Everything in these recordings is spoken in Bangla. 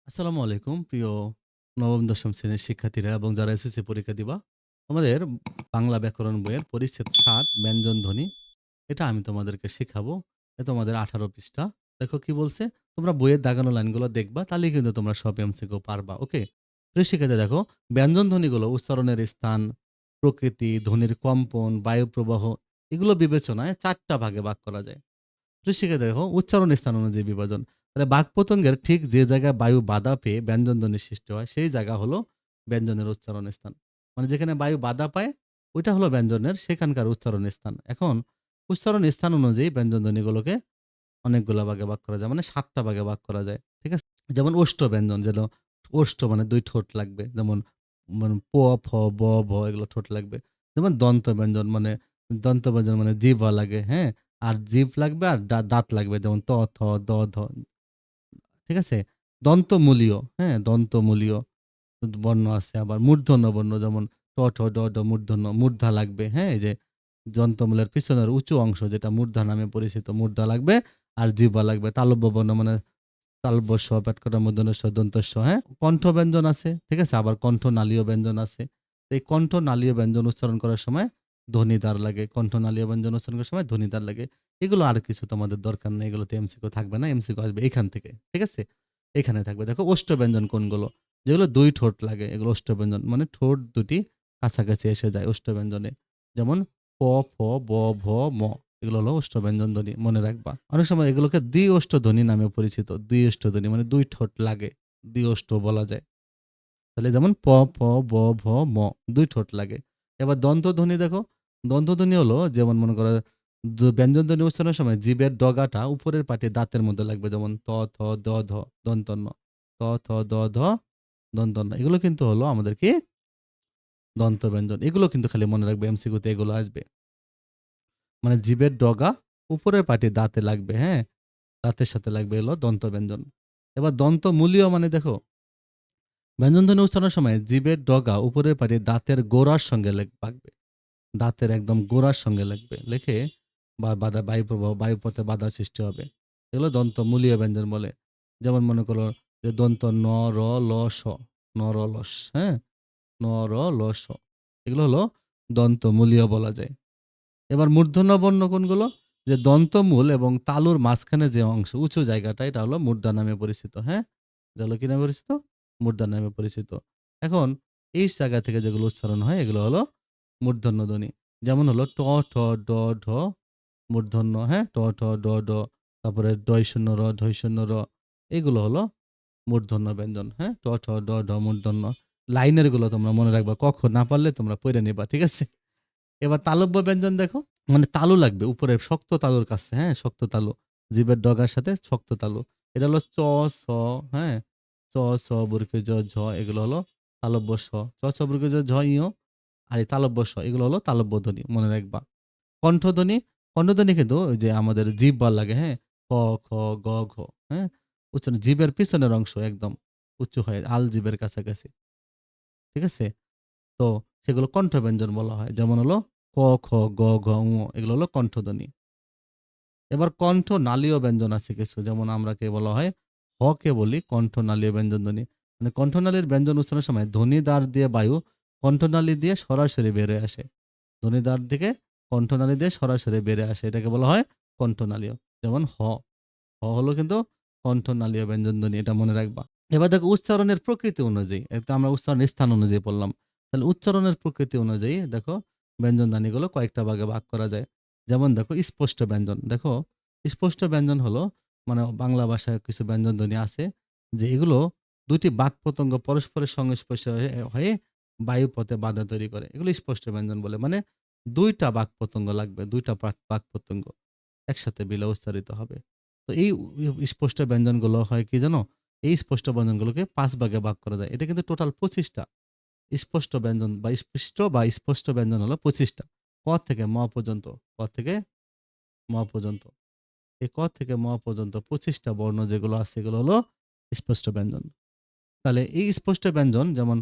আসসালামু আলাইকুম প্রিয় নবম দশম শ্রেণীর শিক্ষার্থীরা এবং যারা এসএসসি পরীক্ষা দিবা। আমাদের বাংলা ব্যাকরণ বইয়ের পরিচ্ছেদ ৭ ব্যঞ্জনধ্বনি। এটা আমি তোমাদেরকে শিখাবো। এ তোমাদের ১৮ পৃষ্ঠা। দেখো কি বলছে? তোমরা বইয়ের দাগানো লাইনগুলো দেখবা তাহলেই কিন্তু তোমরা সব এমসিকিউ পারবা। ওকে? প্রিয় শিক্ষার্থী দেখো, ব্যঞ্জনধ্বনিগুলো উচ্চারণের স্থান, প্রকৃতি, ধ্বনির কম্পন, বায়ু প্রবাহ এগুলো বিবেচনায় ৪ টা ভাগে ভাগ করা যায়। ঋষিকে দেখো উচ্চারণ স্থান অনুযায়ী বিভাজন। তাহলে বাকপতঙ্গের ঠিক যে জায়গায় বায়ু বাধা পেয়ে ব্যঞ্জনধ্বনি সৃষ্টি হয় সেই জায়গা হলো ব্যঞ্জনের উচ্চারণ স্থান। মানে যেখানে বায়ু বাধা পায় ওইটা হলো ব্যঞ্জনের সেখানকার উচ্চারণ স্থান। এখন উচ্চারণ স্থান অনুযায়ী ব্যঞ্জনধ্বনিগুলোকে অনেকগুলা ভাগে ভাগ করা যায়। মানে ৭ টা ভাগে ভাগ করা যায়। ঠিক আছে? যেমন ওষ্ঠ ব্যঞ্জন যেন ওষ্ঠ মানে ২ ঠোঁট লাগবে। যেমন প, ফ, ব, ভ এগুলো ঠোঁট লাগবে। যেমন দন্ত ব্যঞ্জন মানে দন্ত ব্যঞ্জন মানে জিহ্বা লাগে, হ্যাঁ? আর জিভ লাগবে আর দাঁত লাগবে যেমন ত, থ, দ, ধ। ঠিক আছে? দন্তমূলীয়, হ্যাঁ? দন্তমূলীয় বর্ণ আছে। আবার মূর্ধন্য বর্ণ যেমন ট, ঠ, ড, ঢ মূর্ধন্য মূর্ধা লাগবে, হ্যাঁ? এই যে দন্তমূলের পিছনের উঁচু অংশ যেটা মূর্ধা নামে পরিচিত মূর্ধা লাগবে আর জিহ্বা লাগবে। তালব্য বর্ণ মানে তালব্য স, পেটকাটা মূর্ধন্য ষ, দন্ত স, হ্যাঁ? কণ্ঠ ব্যঞ্জন আছে, ঠিক আছে? আবার কণ্ঠনালীয় ব্যঞ্জন আছে। এই কণ্ঠনালীয় ব্যঞ্জন উচ্চারণ করার সময় ধ্বনিদ্বার লাগে। কণ্ঠনালীয় ব্যঞ্জন উচ্চারণ করার সময় ধ্বনিদ্বার লাগে। এগুলো আর কিছু তোমাদের দরকার নেই। এগুলোতে এমসিকিউ থাকবে না। এমসিকিউ আসবে এখান থেকে। ঠিক আছে? এখানে থাকবে। দেখো ওষ্ঠব্যঞ্জন কোনগুলো? যেগুলো ২ ঠোঁট লাগে এগুলো ওষ্ঠব্যঞ্জন। মানে ঠোঁট দুটি কাছাকাছি এসে যায় ওষ্ঠব্যঞ্জনে। যেমন প, ফ, ব, ভ, ম। এগুলো হলো ওষ্ঠব্যঞ্জন ধ্বনি। মনে রাখবা। অনেক সময় এগুলোকে দ্বি-ওষ্ঠ ধ্বনি নামে পরিচিত। দ্বি-ওষ্ঠ ধ্বনি মানে ২ ঠোঁট লাগে। দ্বি-ওষ্ঠ বলা যায়। তাহলে যেমন প, ফ, ব, ভ, ম ২ ঠোঁট লাগে। এবার দন্তধ্বনি দেখো। দন্তধ্বনি হলো যেমন মনে করো ব্যঞ্জনধ্বনি উচ্চারণের সময় জিভের ডগাটা উপরের পাটি দাঁতের মধ্যে লাগবে। যেমন ত, থ, দ, ধ দন্তন্য। ত, থ, দ, ধ দন্তন্য। এগুলো কিন্তু হলো আমাদের কি? দন্তব্যঞ্জন। এগুলো কিন্তু খালি মনে রাখবে এমসিকিউ তে এগুলো আসবে। মানে জিভের ডগা উপরের পাটি দাঁতে লাগবে, হ্যাঁ? দাঁতের সাথে লাগবে হলো দন্তব্যঞ্জন। এবার দন্তমূলীয় মানে দেখো ব্যঞ্জনধ্বনি উচ্চারণের সময় জিভের ডগা উপরের পাটি দাঁতের গোড়ার সঙ্গে লাগবে। দাঁতের একদম গোড়ার সঙ্গে লাগবে। লেখে বাধা বায়ু প্রবাহ বায়ুপথে বাধা সৃষ্টি হবে। এগুলো দন্তমূলীয় ব্যঞ্জন বলে। যেমন মনে করো যে দন্ত ন, র, ল, স, নরলস, হ্যাঁ? ন, র, ল, স। এগুলো হলো দন্তমূলীয় বলা যায়। এবার মূর্ধন্য বর্ণ কোনগুলো? যে দন্তমূল এবং তালুর মাঝখানে যে অংশ উঁচু জায়গাটা এটা হলো মূর্ধা নামে পরিচিত, হ্যাঁ? এটা হলো কি নামে পরিচিত? মূর্ধা নামে পরিচিত। এখন এই জায়গা থেকে যেগুলো উচ্চারণ হয় এগুলো হলো মূর্ধন্য ধ্বনি। যেমন হলো ট, ঠ, ড, ঢ মূর্ধন্য, হ্যাঁ? ট, ঠ, ড, ঢ তারপরে ডয় শূন্য র, ঢয় শূন্য র এগুলো হলো মূর্ধন্য ব্যঞ্জন, হ্যাঁ? ট, ঠ, ড, ঢ মূর্ধন্য। লাইনের গুলো তোমরা মনে রাখবা। ক, খ না পারলে তোমরা পইড়া নিবা। ঠিক আছে? এবার তালব্য ব্যঞ্জন দেখো। মানে তালু লাগবে উপরে শক্ত তালুর কাছে, হ্যাঁ? শক্ত তালু। জিভের ডগার সাথে শক্ত তালু। এটা হলো চ, ছ, হ্যাঁ? চ, ছ, বর্গীয় জ, ঝ এগুলো হলো তালব্য স। চ, ছ, বর্গীয় জ, ঝ, ইয় আর এই তালব্য স এগুলো হলো তালব্য ধ্বনি। মনে রাখবা। কণ্ঠধ্বনি, কণ্ঠধ্বনি কিন্তু ওই যে আমাদের জিহ্বার লাগে, হ্যাঁ? ক, খ, গ, ঘ, হ্যাঁ? উচ্চারণ জিভের পিছনের অংশ একদম উঁচু হয় আল জিভের কাছাকাছি। ঠিক আছে? তো সেগুলো কণ্ঠব্যঞ্জন বলা হয়। যেমন হলো ক, খ, গ, ঘ, ঙ এগুলো হলো কণ্ঠধ্বনি। এবার কণ্ঠনালীয় ব্যঞ্জন আছে কিছু। যেমন আমরাকে বলা হয় হ কে বলি কণ্ঠনালীয় ব্যঞ্জনধ্বনি। মানে কণ্ঠনালীর ব্যঞ্জন উচ্চারণের সময় ধ্বনিদ্বার দিয়ে বায়ু কণ্ঠনালী দিয়ে সরাসরি বের হয়ে আসে। ধ্বনিদ্বার থেকে কণ্ঠনালী দিয়ে সরাসরি বেরে আসে। এটাকে বলা হয় কণ্ঠনালীয়। যেমন হ। হ হলো কিন্তু কণ্ঠনালীয় ব্যঞ্জনধ্বনি। এটা মনে রাখবা। এবার দেখো উচ্চারণের প্রকৃতি অনুযায়ী, এটা আমরা উচ্চারণের স্থান অনুযায়ী পড়লাম। তাহলে উচ্চারণের প্রকৃতি অনুযায়ী দেখো ব্যঞ্জনধ্বনিগুলো কয়েকটা ভাগে ভাগ করা যায়। যেমন দেখো স্পষ্ট ব্যঞ্জন। দেখো স্পষ্ট ব্যঞ্জন হলো মানে বাংলা ভাষায় কিছু ব্যঞ্জনধ্বনি আছে যে এগুলো ২ টি বাকপতঙ্গ পরস্পরের সংস্পর্শে হয়ে বায়ুপথে বাধা তৈরি করে। এগুলো স্পষ্ট ব্যঞ্জন বলে। মানে ২ টা বাকপতঙ্গ লাগবে। ২ টা বাকপতঙ্গ একসাথে মিলে উচ্চারিত হবে। তো এই স্পষ্ট ব্যঞ্জনগুলো হয় কি জানো? এই স্পষ্ট ব্যঞ্জনগুলোকে ৫ ভাগে ভাগ করা যায়। এটা কিন্তু টোটাল ২৫ টা। স্পষ্ট ব্যঞ্জন বা স্পৃষ্ট বা স্পষ্ট ব্যঞ্জন হলো ২৫ টা। ক থেকে ম পর্যন্ত। ক থেকে ম পর্যন্ত। এই ক থেকে ম পর্যন্ত ২৫ টা বর্ণ যেগুলো আছে এগুলো হলো স্পষ্ট ব্যঞ্জন। তাহলে এই স্পষ্ট ব্যঞ্জন যেমন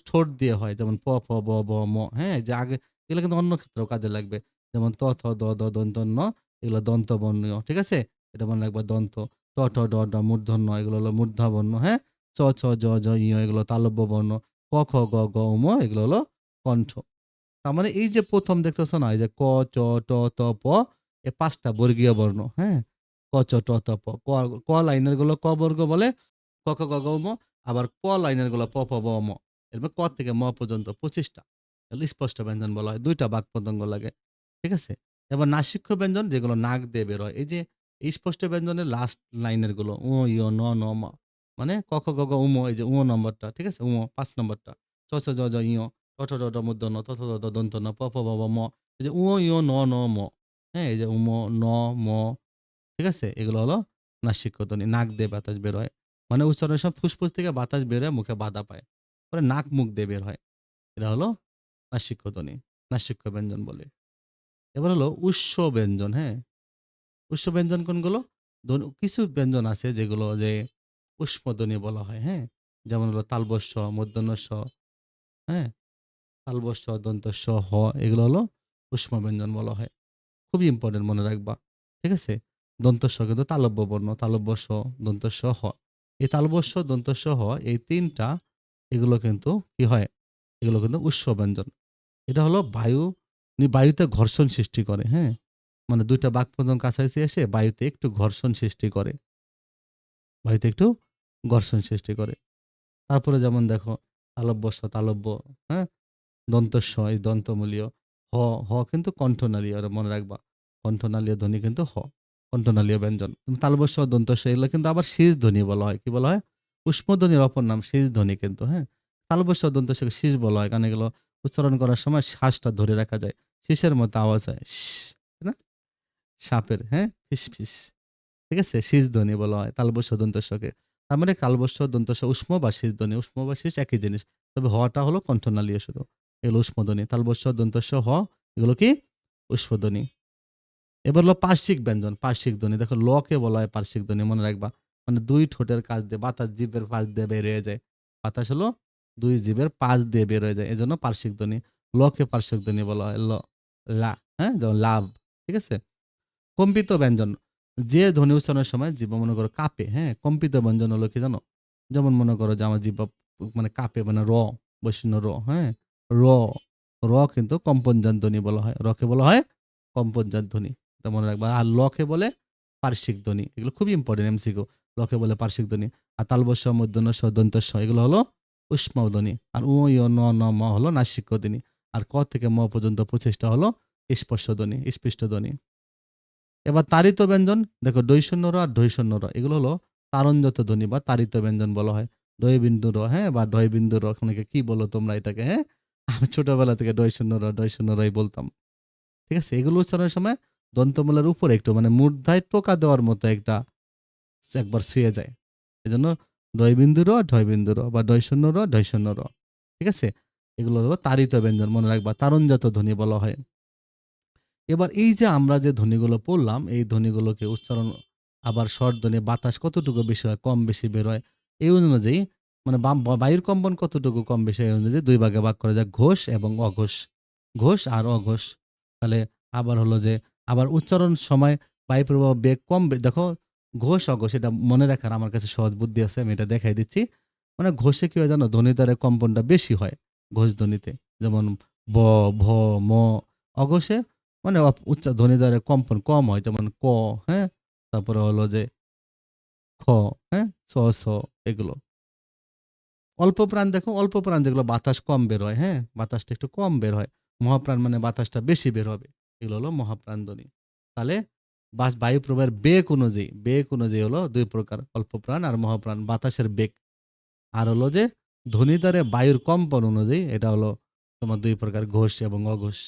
ঠোঁট দিয়ে হয় যেমন প, ফ, ব, ব, ম, হ্যাঁ? যে আগে এগুলো কিন্তু অন্য ক্ষেত্রেও কাজে লাগবে। যেমন ত, থ, দ, দ, দন্ত ন এগুলো দন্তবর্ণীয়। ঠিক আছে? এটা মনে রাখবা দন্ত। ট, ঠ, ড, ঢ মূর্ধন্য এগুলো হলো মূর্ধা বর্ণ, হ্যাঁ? চ, ছ, জ, ঝ, ঞ এগুলো তালব্য বর্ণ। ক, খ, গ, ঘ, ঙ এগুলো হলো কণ্ঠ। তার মানে এই যে ১ম দেখতেছো না? এই যে ক, চ, ট, ত, প এই ৫ টা বর্গীয় বর্ণ, হ্যাঁ? ক, চ, ট, ত, প। ক লাইনের গুলো ক বর্গ বলে, ক, খ, গ, ঘ, ঙ। আবার প লাইনের গুলো প, ফ, ব, ম। এরপর ক থেকে ম পর্যন্ত ২৫ টা। এগুলো স্পষ্ট ব্যঞ্জন বলা হয়। ২ টা বাক প্রত্যঙ্গ লাগে। ঠিক আছে? এবার নাসিক্য ব্যঞ্জন যেগুলো নাক দিয়ে বের হয়। এই যে স্পষ্ট ব্যঞ্জনের লাস্ট লাইনের গুলো উ, ই, ন, ন, ম। মানে ক, খ, গ, ঘ, ঙ এই যে নম্বরটা, ঠিক আছে? ৫ নম্বরটা। চ, ছ, জ, ঝ, ঞ, ট, ঠ, ড, ঢ, মূর্ধ ণ, ত, থ, দ, দ, দন্ত্য ন, প, ফ, ব, ব, ম। এই যে ই, ন, ন, ম। হ্যাঁ? এই যে ন, ম। ঠিক আছে? এগুলো হলো নাসিক্য ধ্বনি। নাক দিয়ে বাতাস বের হয়। মানে উচ্চারণের সময় ফুসফুস থেকে বাতাস বের হয়ে মুখে বাধা পায়। পরে নাক মুখ দিয়ে বের হয়। এটা হলো নাসিক্য ধ্বনি। নাসিক্য ব্যঞ্জন বলে। এবার হলো উষ্ণ ব্যঞ্জন, হ্যাঁ? উষ্ণ ব্যঞ্জন কোনগুলো? কিছু ব্যঞ্জন আছে যেগুলো যে উষ্মধ্বনি বলা হয়, হ্যাঁ? যেমন হলো তালব্য শ, মূর্ধন্য ষ, হ্যাঁ? তালব্য শ, দন্ত স, হ এগুলো হলো উষ্ম ব্যঞ্জন বলা হয়। খুবই ইম্পোর্টেন্ট মনে রাখবা। ঠিক আছে? দন্ত স কিন্তু তালব্য বর্ণ। তালব্য স, দন্ত স, হ। এই তালব্য স, দন্ত স, হ এই ৩ টা এগুলো কিন্তু কি হয়? এগুলো কিন্তু উষ্ম ব্যঞ্জন। এটা হলো বায়ুতে ঘর্ষণ সৃষ্টি করে, হ্যাঁ? মানে ২ টা বাকপদন কাছাকাছি এসে বায়ুতে একটু ঘর্ষণ সৃষ্টি করে। বায়ুতে একটু ঘর্ষণ সৃষ্টি করে। তারপরে যেমন দেখো তালব্য স, তালব্য, হ্যাঁ? দন্ত স এই দন্তমূলীয়। হ, হ কিন্তু কণ্ঠনালীয় এটা মনে রাখবা। কণ্ঠনালীয় ধ্বনি কিন্তু হ। কণ্ঠনালীয় ব্যঞ্জন। তালব্য স, দন্ত স এগুলো কিন্তু আবার শীষ ধ্বনি বলা হয়। কি বলা হয়? উষ্ম ধ্বনির অপর নাম শীষ ধ্বনি কিন্তু, হ্যাঁ? তালব্য স, দন্ত স কে শীষ বলা হয়। কারণ এগুলো উচ্চারণ করার সময় শ্বাসটা ধরে রাখা যায়। শীষের মতো আওয়াজ হয়। তাই না? সাপের, হ্যাঁ? ফিস। ঠিক আছে? শীষ ধ্বনি বলা হয় তালব্য স, দন্ত স কে। তার মানে তালব্য স, দন্ত স উষ্ম বা শীষ ধ্বনি। উষ্ম বা শীষ একই জিনিস। তবে হটা হলো কণ্ঠনালীয় শুধু। এগুলো উষ্ম ধ্বনি। তালব্য স, দন্ত স, হ এগুলো কি? উষ্ম ধ্বনি। এবার হলো পার্শ্বিক ব্যঞ্জন, পার্শ্বিক ধ্বনি। দেখো ল কে বলা হয় পার্শ্বিক ধ্বনি মনে রাখবা। মানে ২ ঠোঁটের কাছ দিয়ে বাতাস জিভের পাশ দিয়ে বের হয়ে যায়। বাতাস হলো ২ জিভের পাশ দিয়ে বের হয়ে যায়। এজন্য পার্শ্বিক ধ্বনি। ল কে পার্শ্বিক ধ্বনি বলা হয়। লা, হ্যাঁ? যেমন লাভ। ঠিক আছে? কম্পিত ব্যঞ্জন। যে ধ্বনি উচ্চারণের সময় জিহ্বা মনে করো কাঁপে, হ্যাঁ? কম্পিত ব্যঞ্জন হলো কি জানো? যেমন মনে করো যে আমার জিহ্বা মানে কাঁপে মানে বৈষ্ণ র, হ্যাঁ? র, কিন্তু কম্পনজাত ধ্বনি বলা হয়। কে বলা হয় কম্পনজাত ধ্বনি। এটা মনে রাখবা। আর কে বলে পার্শ্বিক ধ্বনি। এগুলো খুবই ইম্পোর্টেন্ট এমসিকিউ। কে বলে পার্শ্বিক ধ্বনি। আর তালব্য শ, মূর্ধন্য ষ, দন্ত স এগুলো হলো উষ্ম ধ্বনি। আর উ, ই, ন, ন, ম হলো নাসিক্য ধ্বনি। আর ক থেকে ম পর্যন্ত ২৫ টা হলো স্পর্শ ধ্বনি, স্পৃষ্ট ধ্বনি। এবার তাড়িত ব্যঞ্জন দেখো দৈশূন্য র আর ঢৈশূন্য র এগুলো হলো তারণজাত ধ্বনি বা তাড়িত ব্যঞ্জন বলা হয়। ডয় বিন্দু র, হ্যাঁ? বা ঢয় বিন্দু র অনেকে কি বলো তোমরা এটাকে, হ্যাঁ? আমি ছোটবেলা থেকে ডয়শূন্য রই বলতাম। ঠিক আছে? এগুলো উচ্চারণের সময় দন্তমূলের উপরে একটু মানে মূর্ধায় টোকা দেওয়ার মতো একবার ছুঁয়ে যায়। এজন্য ডয় বিন্দু র, ঢয় বিন্দু র বা ডয়শূন্য র, ঢয়শূন্য র। ঠিক আছে? এগুলো হলো তাড়িত ব্যঞ্জন মনে রাখবা। তারণজাত ধ্বনি বলা হয়। এবার এই যে আমরা যে ধ্বনিগুলো পড়লাম, এই ধ্বনিগুলোকে উচ্চারণ আবার স্বরধ্বনি বাতাস কতটুকু বেশি হয়, কম বেশি বের হয়। এই অনুযায়ী মানে বায়ুর কম্পন কতটুকু কম বেশি হয় এই অনুযায়ী ২ ভাগে ভাগ করা যায়। ঘোষ এবং অঘোষ। ঘোষ আর অঘোষ। তাহলে আবার হলো যে আবার উচ্চারণ সময় বায়ু প্রবাহ বেগ কম দেখো ঘোষ, অঘোষ এটা মনে রাখার আমার কাছে সহজ বুদ্ধি আছে। আমি এটা দেখাই দিচ্ছি। মানে ঘোষে কি হয় জানো? ধ্বনিদ্বারের কম্পনটা বেশি হয় ঘোষ ধ্বনিতে। যেমন ব, ভ, ম। অঘোষে মানে ধ্বনিদ্বারের কম্পন কম হয় যেমন ক, হ্যাঁ? তারপরে হলো যে খ, হ্যাঁ? ছ, এগুলো। অল্প প্রাণ দেখো, অল্প প্রাণ যেগুলো বাতাস কম বের হয়, হ্যাঁ? বাতাসটা একটু কম বের হয়। মহাপ্রাণ মানে বাতাসটা বেশি বের হবে। এগুলো হলো মহাপ্রাণ ধ্বনি। তাহলে বায়ু প্রবাহের বেগ অনুযায়ী হলো ২ প্রকার। অল্প প্রাণ আর মহাপ্রাণ বাতাসের বেগ। আর হলো যে ধ্বনিদ্বারে বায়ুর কম্পন অনুযায়ী এটা হলো তোমার ২ প্রকার ঘোষ এবং অঘোষ।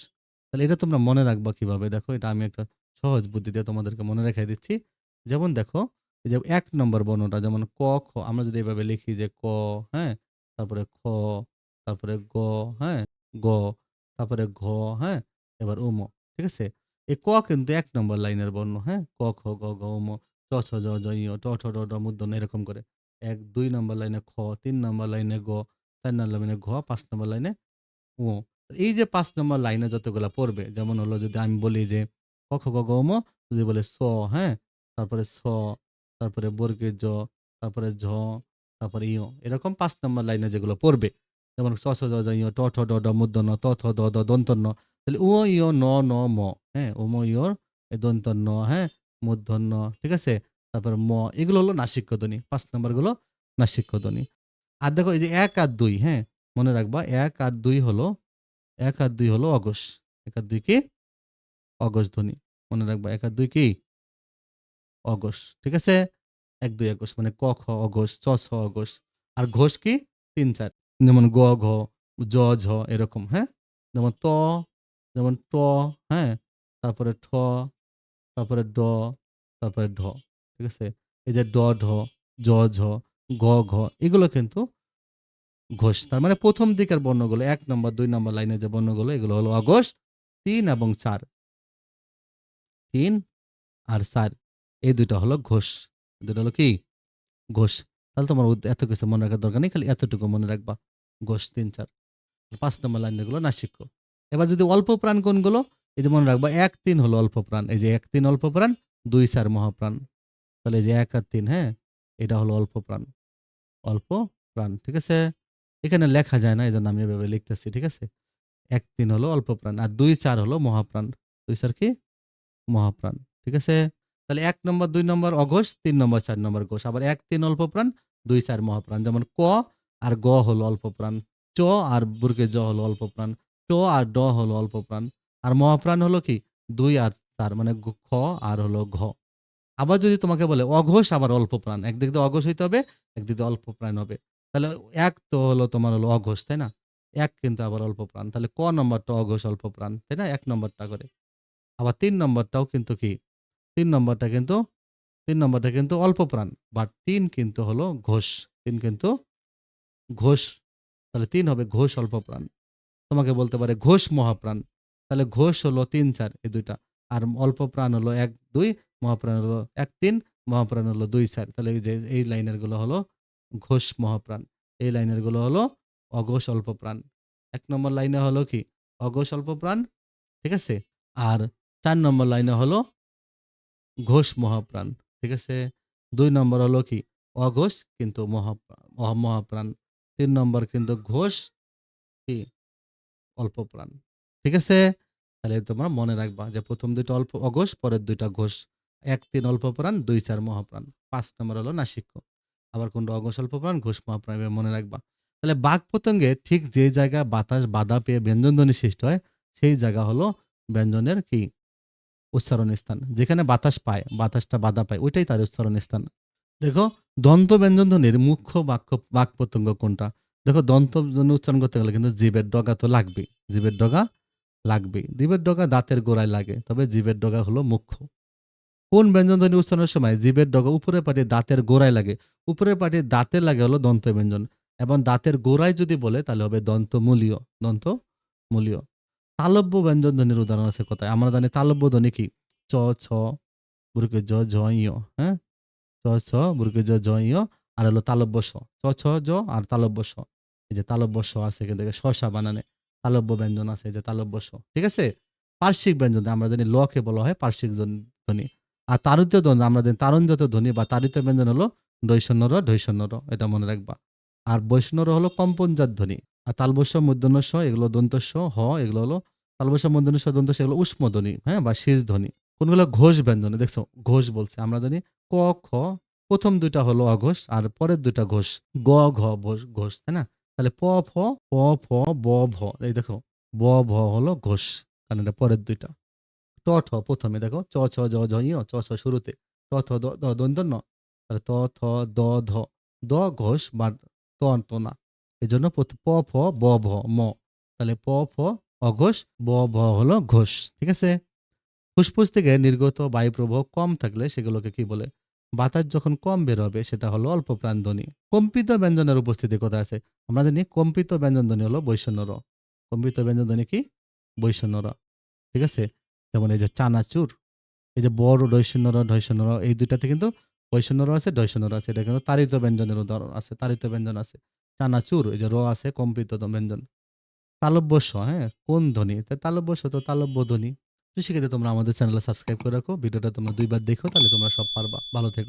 তাহলে এটা তোমরা মনে রাখবা কিভাবে? দেখো এটা আমি একটা সহজ বুদ্ধি দিয়ে তোমাদেরকে মনে রেখাই দিচ্ছি। যেমন দেখো এই যে ১ নম্বর বর্ণটা যেমন ক, খ আমরা যদি এভাবে লিখি যে ক, হ্যাঁ? তারপরে খ, তারপরে গ, হ্যাঁ? গ, তারপরে ঘ, হ্যাঁ? এবার ম। ঠিক আছে? এই ক কিন্তু ১ নম্বর লাইনের বর্ণ, হ্যাঁ? ক, খ, গ, ঘ, ম, চ, ছ, জ, ঝ, ঞ, ট, ঠ, ড, ঢ মূর্ধন্য এরকম করে। ২ নম্বর লাইনে খ, ৩ নম্বর লাইনে গ, ৪ নম্বর লাইনে ঘ, ৫ নম্বর লাইনে ঙ। এই যে ৫ নম্বর লাইনে যতগুলা পড়বে যেমন হলো যদি আমি বলি যে ক, খ, গ, ঘ, ম যদি বলে ছ, হ্যাঁ? তারপরে ছ, তারপরে বর্গের জ, তারপরে ঝ, তারপরে ইয়। এরকম ৫ নম্বর লাইনে যেগুলো পড়বে। যেমন চ, ছ, জ, ঝ, ইয়, ট, ঠ, ড, ঢ, মূর্ধন্য ন, ত, থ, দ, দ, দন্ত্য ন। তাহলে উ, ইয়, ন, ন, ম। হ্যাঁ? ম, ইয়, দন্ত্য ন, হ্যাঁ? মূর্ধন্য, ঠিক আছে? তারপরে ম, এগুলো হলো নাসিক্য ধ্বনি। ৫ নম্বরগুলো নাসিক্য ধ্বনি। আর দেখো এই যে ১ আর ২, হ্যাঁ? মনে রাখবা ১ আর ২ হলো ১ আর ২ হলো অঘোষ। ১ আর ২ কি? অঘোষ ধ্বনি। মনে রাখবা ১ আর ২ কি? অঘোষ। ঠিক আছে? ১, ২ অঘোষ মানে ক, খ অঘোষ, চ, ছ অঘোষ। আর ঘোষ কি? ৩, ৪। যেমন গ, ঘ, জ, ঝ এরকম, হ্যাঁ? যেমন যেমন ট, হ্যাঁ? তারপরে ঠ, তারপরে ড, তারপরে ঢ। ঠিক আছে? এই যে ড, ঢ, জ, ঝ, গ, ঘ এগুলো কিন্তু ঘোষ। তার মানে ১ম দিকের বর্ণগুলো ১ নম্বর, ২ নম্বর লাইনের যে বর্ণগুলো এগুলো হলো অঘোষ ৩ এবং ৪। ৩ আর ৪ এই ২ টা হলো ঘোষ। ২ টা হলো কি? ঘোষ। তাহলে তোমার এত কিছু মনে রাখার দরকার নেই। খালি এতটুকু মনে রাখবা। ঘোষ ৩, ৪। ৫ নম্বর লাইনের নাসিক্য। এবার যদি অল্প প্রাণ কোনগুলো? এই যে মনে রাখবা ১, ৩ হলো অল্প প্রাণ। এই যে ১, ৩ অল্প প্রাণ, ২, ৪ মহাপ্রাণ। তাহলে এই যে ১ আর ৩, হ্যাঁ? এটা হলো অল্প প্রাণ। অল্প প্রাণ। ঠিক আছে? এখানে লেখা যায় না এজন্য আমি এভাবে লিখতেছি। ঠিক আছে? ১, ৩ হলো অল্প প্রাণ। আর ২, ৪ হলো মহাপ্রাণ। ২, ৪ কি? মহাপ্রাণ। ঠিক আছে? তাহলে ১ নম্বর, ২ নম্বর অঘোষ, ৩ নম্বর, ৪ নম্বর ঘোষ। আবার ১, ৩ অল্প প্রাণ, ২, ৪ মহাপ্রাণ। যেমন ক আর গ হলো অল্প প্রাণ। চ আর জ হলো অল্প প্রাণ। ট আর ড হলো অল্প প্রাণ। আর মহাপ্রাণ হলো কি? ২ আর ৪ মানে খ আর হলো ঘ। আবার যদি তোমাকে বলে অঘোষ আবার অল্প প্রাণ। একদিক দিয়ে অঘোষ হইতে হবে, একদিক দিয়ে অল্প প্রাণ হবে। তাহলে ১ তো হলো তোমার হলো অঘোষ, তাই না? ১ কিন্তু আবার অল্প প্রাণ। তাহলে ক নম্বরটা অঘোষ অল্প প্রাণ, তাই না? ১ নম্বরটা করে। আবার ৩ নম্বরটাও কিন্তু কি? ৩ নম্বরটা কিন্তু ৩ নম্বরটা কিন্তু অল্প প্রাণ। বাট ৩ কিন্তু হলো ঘোষ। ৩ কিন্তু ঘোষ। তাহলে ৩ হবে ঘোষ অল্প প্রাণ। তোমাকে বলতে পারে ঘোষ মহাপ্রাণ। তাহলে ঘোষ হলো ৩, ৪ এই ২ টা। আর অল্প প্রাণ হলো ১, ২ মহাপ্রাণ হলো ১, ৩ মহাপ্রাণ হলো ২, ৪। তাহলে এই যে এই লাইনের গুলো হলো ঘোষ মহাপ্রাণ। এই লাইনের গুলো হলো অঘোষ অল্প প্রাণ। ১ নম্বর লাইনে হলো কি? অঘোষ অল্প প্রাণ। ঠিক আছে? আর ৪ নম্বর লাইনে হলো ঘোষ মহাপ্রাণ। ঠিক আছে? ২ নম্বর হলো কি? অঘোষ কিন্তু মহাপ্রাণ। ৩ নম্বর কিন্তু ঘোষ কি? অল্প প্রাণ। ঠিক আছে? তাহলে তোমরা মনে রাখবা যে ১ম ২ টা অল্প অঘোষ, পরের ২ টা ঘোষ। ১, ৩ অল্প প্রাণ, ২, ৪ মহাপ্রাণ। ৫ নম্বর হলো নাসিক্য। আবার কোনটা অঘোষ অল্প প্রাণ, ঘোষ মহাপ্রাণ এভাবে মনে রাখবা। তাহলে বাকপতঙ্গে ঠিক যে জায়গায় বাতাস বাধা পেয়ে ব্যঞ্জনধ্বনি সৃষ্টি হয়, সেই জায়গা হলো ব্যঞ্জনের কি? উচ্চারণ স্থান। যেখানে বাতাস পায়, বাতাসটা বাধা পায়, ওইটাই তার উচ্চারণ স্থান। দেখো দন্ত ব্যঞ্জনধ্বনির মুখ্য বাকপতঙ্গ কোনটা? দেখো দন্ত ধ্বনি উচ্চারণ করতে গেলে কিন্তু জিভের ডগা তো লাগবেই। জিভের ডগা লাগবেই। জিভের ডগা দাঁতের গোড়ায় লাগে। তবে জিভের ডগা হলো মুখ্য। কোন ব্যঞ্জনধ্বনি উচ্চারণের সময় জিভের ডগা উপরের পাটি দাঁতের গোড়ায় লাগে? উপরের পাটি দাঁতে লাগে হলো দন্ত ব্যঞ্জন। এবং দাঁতের গোড়ায় যদি বলে তাহলে হবে দন্তমূলীয়। দন্তমূলীয়। তালব্য ব্যঞ্জনধ্বনির উদাহরণ আছে কোথায়? আমরা জানি তালব্য ধ্বনি কি? চ, ছ, জ, ঝ, ঞ। হ্যাঁ? চ, ছ, জ, ঝ, ঞ আর হলো তালব্য স। চ, ছ, জ আর তালব্য স। এই যে তালব্য স আছে এখান থেকে শসা বানানে। তালব্য ব্যঞ্জন আছে এই যে তালব্য স। ঠিক আছে? পার্শ্বিক ব্যঞ্জন আমরা জানি ল কে বলা হয় পার্শ্বিক ধ্বনি। আর তারুত্য ধ্বনি আমরা জানি তারুণ্যত ধ্বনি বা তাড়িত ব্যঞ্জন হলো ঢৈষণ্য র, ঢৈষণ্য র। এটা মনে রাখবা। আর বৈষ্ণব র হলো কম্পনজাত ধ্বনি। আর তালবস্য, মূর্ধন্য ষ এগুলো দন্ত স, হ এগুলো হলো তালবস্য, মূর্ধন্য ষ, দন্ত স এগুলো উষ্ম ধ্বনি, হ্যাঁ? বা শীষ ধ্বনি। কোনগুলো ঘোষ ব্যঞ্জনে দেখছো? ঘোষ বলছে। আমরা জানি ক, খ ১ম ২ টা হলো অঘোষ আর পরের ২ টা ঘোষ। গ, ঘ ঘোষ, তাই না? তাহলে প, ফ, ব, ভ। এই দেখো ব, ভ হলো ঘোষ। কারণ এটা পরের ২ টা। ট, ঠ ১ম এ দেখো চ, ছ, জ, ঝ, ঞ, চ, ছ শুরুতে। ত, থ, দ, দন্তন্য ন। তাহলে ত, থ, দ, ধ। দ ঘোষ বা ত না। এজন্য প, ফ, ব, ভ, ম। তাহলে প, ফ অঘোষ, ব, ভ হলো ঘোষ। ঠিক আছে? ফুসফুস থেকে নির্গত বায়ুপ্রবাহ কম থাকলে সেগুলোকে কি বলে? বাতাস যখন কম বের হবে সেটা হলো অল্প প্রাণধ্বনি। কম্পিত ব্যঞ্জনের উপস্থিতি কোথায় আছে? আমরা জানি কম্পিত ব্যঞ্জনধ্বনি হলো বৈষণ্য র। কম্পিত ব্যঞ্জনধ্বনি কি? বৈষণ্য র। ঠিক আছে? যেমন এই যে চানাচুর, এই যে বড় ঢৈষণ্য র, ঢৈষণ্য র এই ২ টাতে কিন্তু বৈষণ্য র আছে, ঢৈষণ্য র আছে। এটা কিন্তু তাড়িত ব্যঞ্জনের উদাহরণ আছে, তাড়িত ব্যঞ্জন আছে। চানাচুর এই যে র আছে কম্পিত ব্যঞ্জন। তালব্য স, হ্যাঁ? কোন ধ্বনি? তালব্য স তো তালব্য ধ্বনি। তো সেক্ষেত্রে তোমরা আমাদের চ্যানেলটা সাবস্ক্রাইব করে রাখো। ভিডিওটা তোমরা ২ বার দেখো তাহলে তোমরা সব পারবা। ভালো থেকো।